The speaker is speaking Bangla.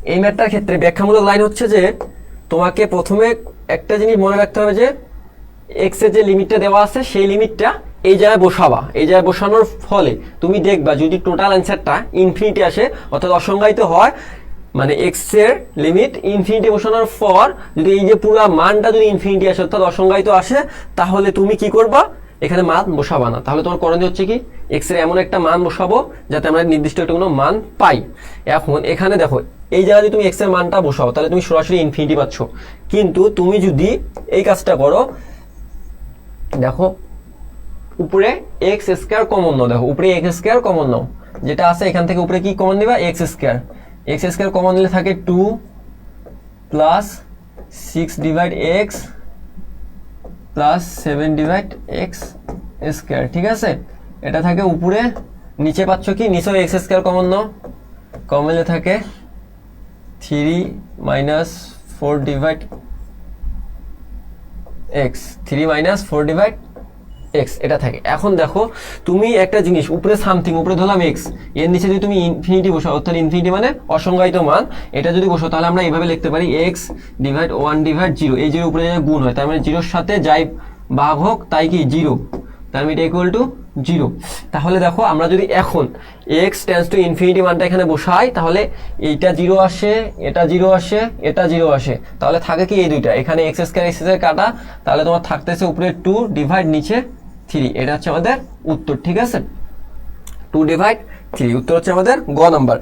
এই ম্যাথটার ক্ষেত্রে ব্যাখ্যামূলক লাইন হচ্ছে যে তোমাকে প্রথমে একটা জিনিস মনে রাখতে হবে যে এক্স এর যে লিমিটটা দেওয়া আছে সেই লিমিটটা এই জায়গায় বসাবা। এই জায়গায় বসানোর ফলে তুমি দেখবা যদি টোটাল অ্যান্সারটা ইনফিনিটি আসে অর্থাৎ অসংজ্ঞায়িত হয়, মানে এক্স এর লিমিট ইনফিনিটি বসানোর পর যদি এই যে পুরো মানটা যদি ইনফিনিটি আসে অর্থাৎ অসংজ্ঞায়িত আসে, তাহলে তুমি কি করবা, এখানে মান বসাবা না। তাহলে তোমার করণীয় হচ্ছে কি, এক্স এর এমন একটা মান বসাবো যাতে আমরা নির্দিষ্ট একটা কোনো মান পাই। এখন এখানে দেখো এই জায়গায় যদি তুমি এক্স এর মানটা বসাও তাহলে তুমি সরাসরি ইনফিনিটি পাচ্ছ। কিন্তু তুমি যদি এই কাজটা করো, দেখো উপরে এক্স স্কোয়ার কমন নাও, দেখো উপরে এক্স স্কোয়ার কমন নাও, যেটা আছে এখান থেকে উপরে কি কমন নিবা, x square. X square common নিলে থাকে 2 plus 6 divide x plus 7 divide x square, ঠিক আছে। এটা থাকে উপরে, নিচে পাচ্ছ কি, নিচেও এক্স স্কোয়ার কমন নাও, কমন নিলে থাকে 3 minus 4 divide x, 3 minus 4 divide x, এটা থাকে। এখন দেখো তুমি একটা জিনিস উপরে সামথিং, উপরে ধরলাম এক্স, এর নিচে যদি তুমি ইনফিনিটি বসাও অর্থাৎ ইনফিনিটি মানে অসংজ্ঞায়িত মান, এটা যদি বসাও তাহলে আমরা এইভাবে লিখতে পারি এক্স ডিভাইড 1 ডিভাইড 0। এই যে উপরে গুণ হয় তার মানে জিরোর সাথে যাই ভাগ হোক তাই কি 0, তার মানে এটা ইকুয়াল টু 0। তাহলে দেখো আমরা যদি এখন এক্স টেন্ডস টু ইনফিনিটি মানটা এখানে বসাই তাহলে এইটা 0 আসে, এটা 0 আসে, এটা 0 আসে, তাহলে থাকে কি এই দুইটা, এখানে এক্স স্কয়ার এক্স স্কয়ার কাটা, তাহলে তোমার থাকতেছে উপরে 2 ডিভাইড নিচে 3। এটা হচ্ছে আমাদের উত্তর, ঠিক আছে, 2 ডিভাইড 3 উত্তর হচ্ছে আমাদের গ নাম্বার।